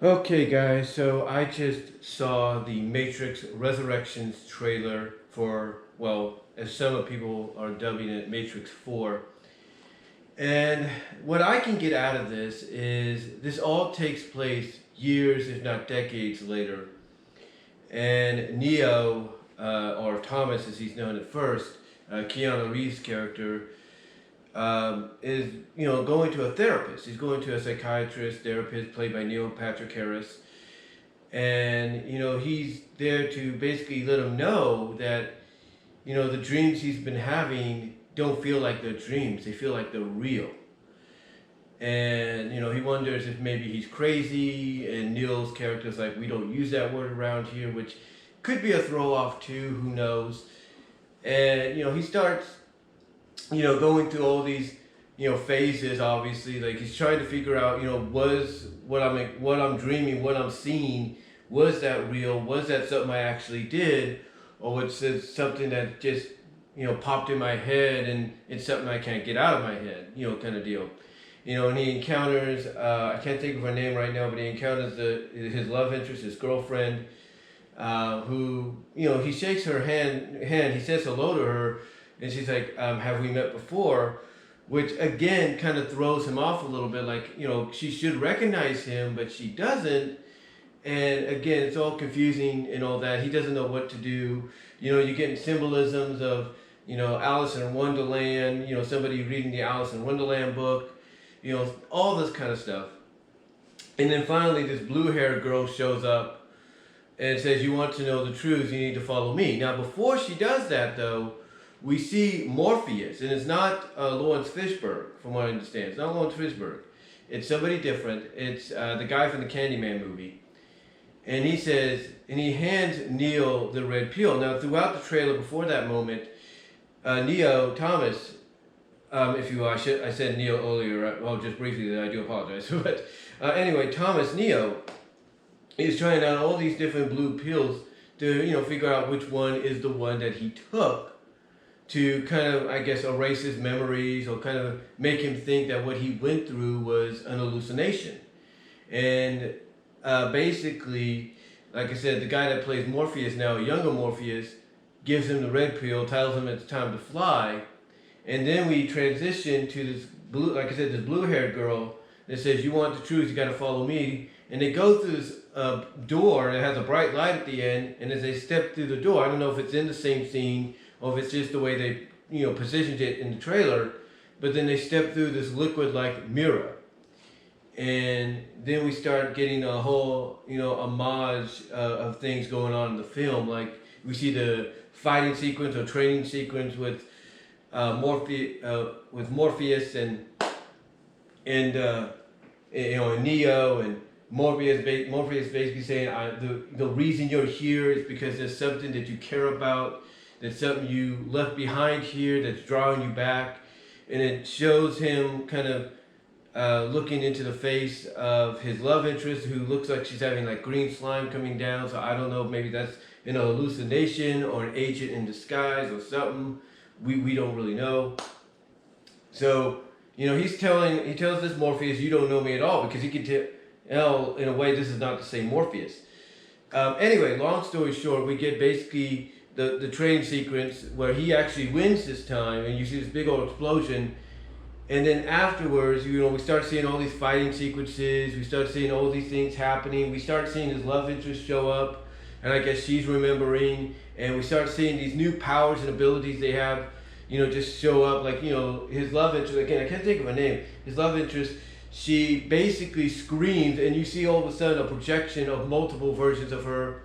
Okay, guys, so I just saw the Matrix Resurrections trailer for, well, as some of people are dubbing it, Matrix 4. And what I can get out of this is this all takes place years, if not decades later. And Neo, or Thomas as he's known at first, Keanu Reeves' character, is going to a therapist. He's going to a psychiatrist, therapist played by Neil Patrick Harris, and he's there to basically let him know that the dreams he's been having don't feel like they're dreams. They feel like they're real. And he wonders if maybe he's crazy. And Neil's character's like, we don't use that word around here, which could be a throw off too. Who knows? And he starts going through all these phases. Obviously, like he's trying to figure out was what I'm dreaming, what I'm seeing, was that real? Was that something I actually did, or was it something that just popped in my head and it's something I can't get out of my head, kind of deal. And he encounters I can't think of her name right now, but he encounters his love interest, his girlfriend, who he shakes her hand. He says hello to her, and she's like, have we met before? Which again kind of throws him off a little bit. Like, she should recognize him, but she doesn't. And again, it's all confusing and all that. He doesn't know what to do. You're getting symbolisms of, Alice in Wonderland, somebody reading the Alice in Wonderland book, all this kind of stuff. And then finally, this blue-haired girl shows up and says, you want to know the truth, you need to follow me. Now, before she does that, though, we see Morpheus, and it's not Lawrence Fishburne, from what I understand. It's not Lawrence Fishburne. It's somebody different. It's the guy from the Candyman movie. And he says, and he hands Neo the red pill. Now, throughout the trailer, before that moment, Neo, Thomas, if you will, I said Neo earlier, well, just briefly, I do apologize. But anyway, Thomas, Neo, is trying out all these different blue pills to, figure out which one is the one that he took to kind of, I guess, erase his memories or kind of make him think that what he went through was an hallucination. And basically, like I said, the guy that plays Morpheus now, a younger Morpheus, gives him the red pill, tells him it's time to fly. And then we transition to this blue, like I said, this blue-haired girl that says, you want the truth, you got to follow me. And they go through this door that has a bright light at the end. And as they step through the door, I don't know if it's in the same scene or if it's just the way they positioned it in the trailer, but then they step through this liquid-like mirror. And then we start getting a whole, homage of things going on in the film. Like we see the fighting sequence or training sequence with Morpheus and Neo, and Morpheus basically saying, the reason you're here is because there's something that you care about, that's something you left behind here that's drawing you back. And it shows him kind of looking into the face of his love interest, who looks like she's having like green slime coming down. So I don't know if maybe that's an hallucination or an agent in disguise or something. We don't really know. So he tells this Morpheus, you don't know me at all, because he can tell in a way this is not the same Morpheus. Anyway, long story short, we get basically the training sequence where he actually wins this time, and you see this big old explosion. And then afterwards, we start seeing all these fighting sequences. We start seeing all these things happening. We start seeing his love interest show up, and I guess she's remembering. And we start seeing these new powers and abilities they have, just show up. Like, his love interest, again, I can't think of her name. His love interest, she basically screams, and you see all of a sudden a projection of multiple versions of her,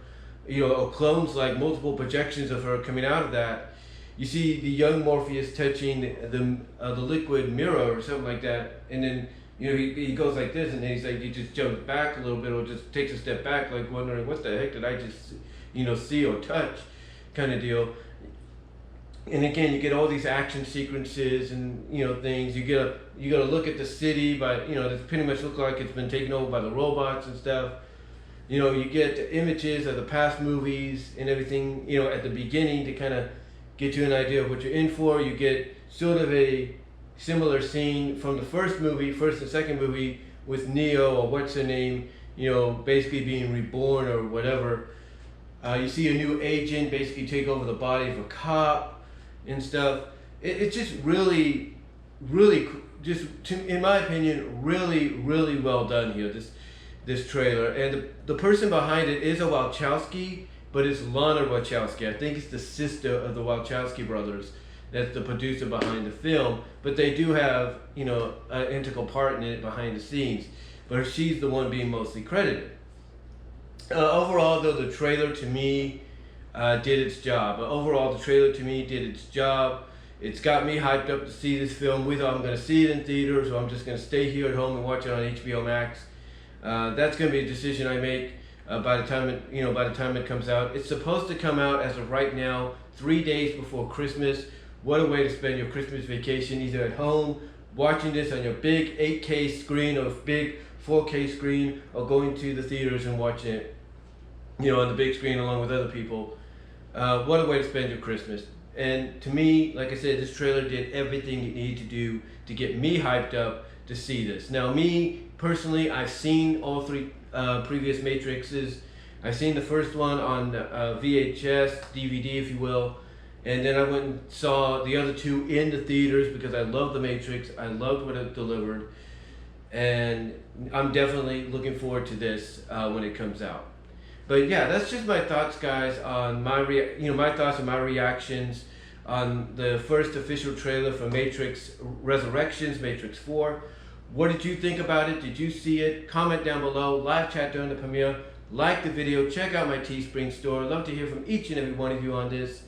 or clones, like multiple projections of her coming out of that. You see the young Morpheus touching the liquid mirror or something like that, and then he goes like this, and then he's like, he just jumps back a little bit or just takes a step back, like wondering what the heck did I just see or touch, kind of deal. And again, you get all these action sequences and things. You gotta look at the city, but it's pretty much look like it's been taken over by the robots and stuff. You get images of the past movies and everything. At the beginning to kind of get you an idea of what you're in for. You get sort of a similar scene from the first and second movie with Neo, or what's her name, basically being reborn or whatever. You see a new agent basically take over the body of a cop and stuff. It's just really, really, in my opinion, really, really well done here. This trailer, and the person behind it is a Wachowski, but it's Lana Wachowski. I think it's the sister of the Wachowski brothers that's the producer behind the film, but they do have an integral part in it behind the scenes, but she's the one being mostly credited. Overall though, the trailer to me did its job. It's got me hyped up to see this film. We thought I'm going to see it in theaters, so I'm just going to stay here at home and watch it on HBO Max. That's going to be a decision I make by the time it comes out. It's supposed to come out as of right now 3 days before Christmas. What a way to spend your Christmas vacation, either at home, watching this on your big 8K screen or big 4K screen, or going to the theaters and watching it, on the big screen along with other people. What a way to spend your Christmas. And to me, like I said, this trailer did everything it needed to do to get me hyped up to see this. Now, me personally, I've seen all three previous Matrixes. I've seen the first one on VHS, DVD, if you will. And then I went and saw the other two in the theaters because I love The Matrix. I loved what it delivered. And I'm definitely looking forward to this when it comes out. But yeah, that's just my thoughts, guys, on my thoughts and my reactions on the first official trailer for Matrix Resurrections, Matrix 4. What did you think about it? Did you see it? Comment down below. Live chat during the premiere. Like the video. Check out my Teespring store. I'd love to hear from each and every one of you on this.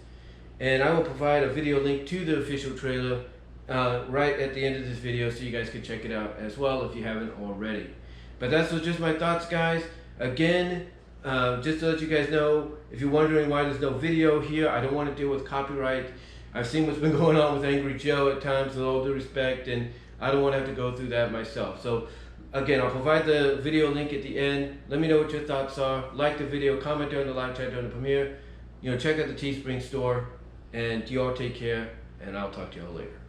And I will provide a video link to the official trailer right at the end of this video, so you guys can check it out as well if you haven't already. But that's just my thoughts, guys. Again, just to let you guys know, if you're wondering why there's no video here, I don't want to deal with copyright. I've seen what's been going on with Angry Joe at times, with all due respect, and I don't want to have to go through that myself. So again, I'll provide the video link at the end. Let me know what your thoughts are. Like the video, comment during the live chat during the premiere. Check out the Teespring store. And you all take care, and I'll talk to you all later.